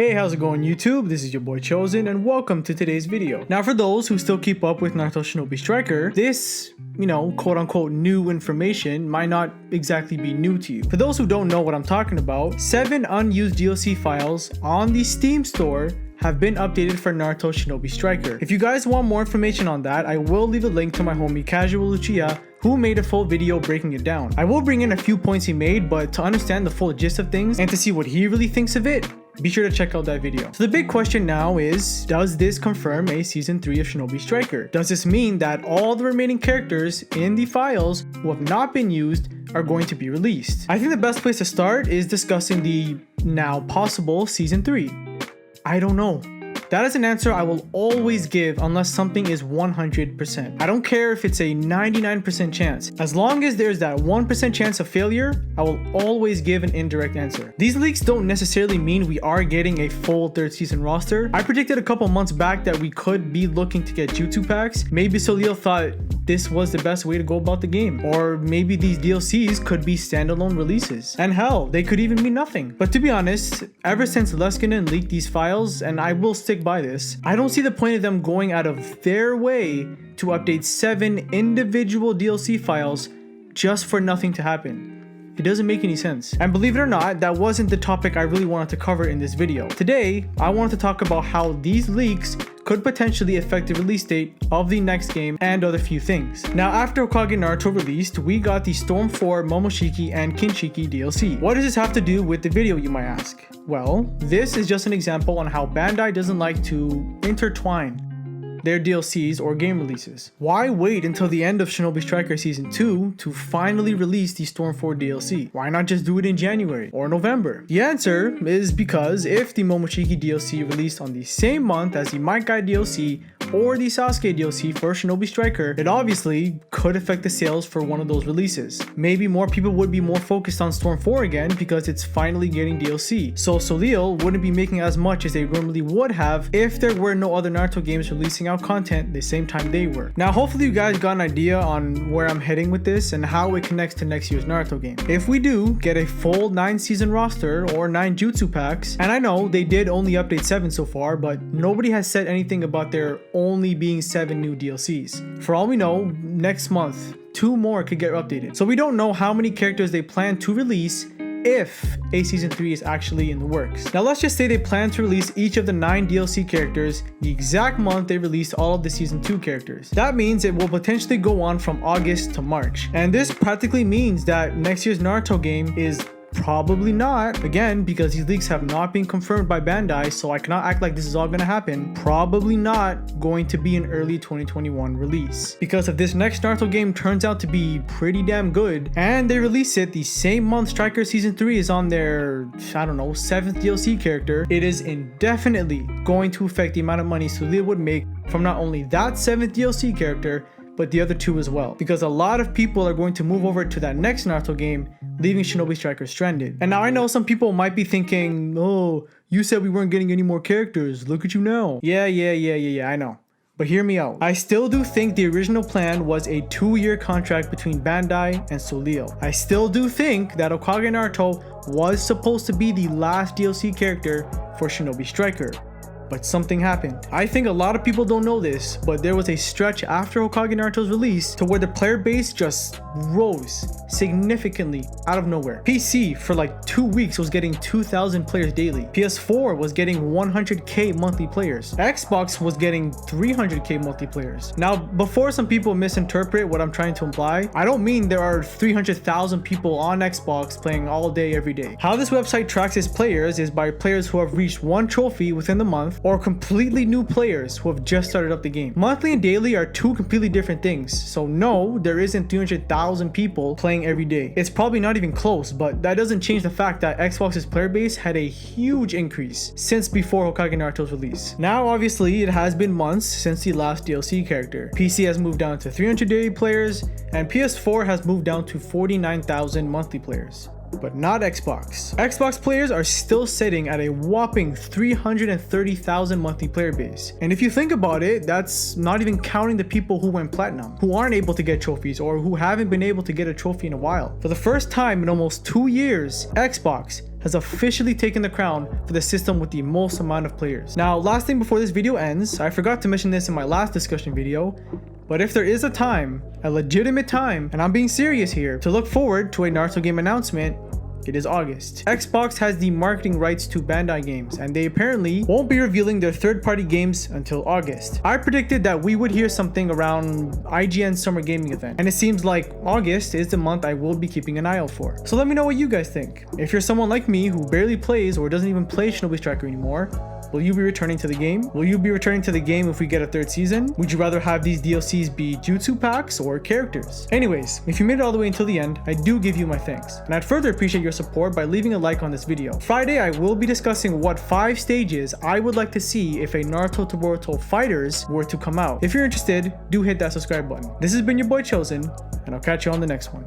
Hey, how's it going YouTube? This is your boy Chosen and welcome to today's video. Now for those who still keep up with Naruto Shinobi Striker, this, quote unquote new information might not exactly be new to you. For those who don't know what I'm talking about, 7 unused DLC files on the Steam store have been updated for Naruto Shinobi Striker. If you guys want more information on that, I will leave a link to my homie Casual Lucia, who made a full video breaking it down. I will bring in a few points he made, but to understand the full gist of things and to see what he really thinks of it, be sure to check out that video. So the big question now is, does this confirm a season 3 of Shinobi Striker? Does this mean that all the remaining characters in the files who have not been used are going to be released? I think the best place to start is discussing the now possible season 3. I don't know. That is an answer I will always give unless something is 100%. I don't care if it's a 99% chance. As long as there's that 1% chance of failure, I will always give an indirect answer. These leaks don't necessarily mean we are getting a full 3rd season roster. I predicted a couple months back that we could be looking to get Jutsu Packs. Maybe Soleil thought this was the best way to go about the game. Or maybe these DLCs could be standalone releases. And hell, they could even mean nothing. But to be honest, ever since Leskinen leaked these files, and I will stick by this, I don't see the point of them going out of their way to update 7 individual DLC files just for nothing to happen. It doesn't make any sense. And believe it or not, that wasn't the topic I really wanted to cover in this video. Today, I wanted to talk about how these leaks could potentially affect the release date of the next game and other few things. Now, after Hokage Naruto released, we got the Storm 4 Momoshiki and Kinshiki DLC. What does this have to do with the video, you might ask? Well, this is just an example on how Bandai doesn't like to intertwine their DLCs or game releases. Why wait until the end of Shinobi Striker Season 2 to finally release the Storm 4 DLC? Why not just do it in January or November? The answer is because if the Momoshiki DLC released on the same month as the Might Guide DLC or the Sasuke DLC for Shinobi Striker, it obviously could affect the sales for one of those releases. Maybe more people would be more focused on Storm 4 again because it's finally getting DLC. So Soleil wouldn't be making as much as they normally would have if there were no other Naruto games releasing out content the same time they were. Now hopefully you guys got an idea on where I'm heading with this and how it connects to next year's Naruto game. If we do get a full 9 season roster or 9 Jutsu Packs, and I know they did only update 7 so far, but nobody has said anything about there only being 7 new DLCs. For all we know, next month 2 more could get updated. So we don't know how many characters they plan to release if a season 3 is actually in the works. Now let's just say they plan to release each of the 9 DLC characters the exact month they released all of the season 2 characters. That means it will potentially go on from August to March. And this practically means that next year's Naruto game is probably not, again, because these leaks have not been confirmed by Bandai, so I cannot act like this is all gonna happen, probably not going to be an early 2021 release. Because if this next Naruto game turns out to be pretty damn good, and they release it the same month Striker Season 3 is on their, 7th DLC character, it is indefinitely going to affect the amount of money Soleil would make from not only that 7th DLC character, but the other 2 as well. Because a lot of people are going to move over to that next Naruto game, leaving Shinobi Striker stranded. And now I know some people might be thinking, oh, you said we weren't getting any more characters. Look at you now. Yeah, I know. But hear me out. I still do think the original plan was a 2-year contract between Bandai and Soleil. I still do think that Hokage Naruto was supposed to be the last DLC character for Shinobi Striker. But something happened. I think a lot of people don't know this, but there was a stretch after Hokage Naruto's release to where the player base just rose significantly out of nowhere. PC for like 2 weeks was getting 2,000 players daily. PS4 was getting 100k monthly players. Xbox was getting 300k monthly players. Now, before some people misinterpret what I'm trying to imply, I don't mean there are 300,000 people on Xbox playing all day, every day. How this website tracks its players is by players who have reached 1 trophy within the month, or completely new players who have just started up the game. Monthly and daily are 2 completely different things. So no, there isn't 300,000 people playing every day. It's probably not even close, but that doesn't change the fact that Xbox's player base had a huge increase since before Hokage Naruto's release. Now obviously it has been months since the last DLC character. PC has moved down to 300 daily players and PS4 has moved down to 49,000 monthly players. But not Xbox. Xbox players are still sitting at a whopping 330,000 monthly player base. And if you think about it, that's not even counting the people who went platinum, who aren't able to get trophies or who haven't been able to get a trophy in a while. For the first time in almost 2 years, Xbox has officially taken the crown for the system with the most amount of players. Now, last thing before this video ends, I forgot to mention this in my last discussion video, but if there is a time, a legitimate time, and I'm being serious here, to look forward to a Naruto game announcement, it is August. Xbox has the marketing rights to Bandai games, and they apparently won't be revealing their third-party games until August. I predicted that we would hear something around IGN's summer gaming event, and it seems like August is the month I will be keeping an eye out for. So let me know what you guys think. If you're someone like me who barely plays or doesn't even play Shinobi Striker anymore, will you be returning to the game? Will you be returning to the game if we get a third season? Would you rather have these DLCs be Jutsu Packs or characters? Anyways, if you made it all the way until the end, I do give you my thanks, and I'd further appreciate your support by leaving a like on this video. Friday, I will be discussing what 5 stages I would like to see if a Naruto to Boruto Fighters were to come out. If you're interested, do hit that subscribe button. This has been your boy Chosen, and I'll catch you on the next one.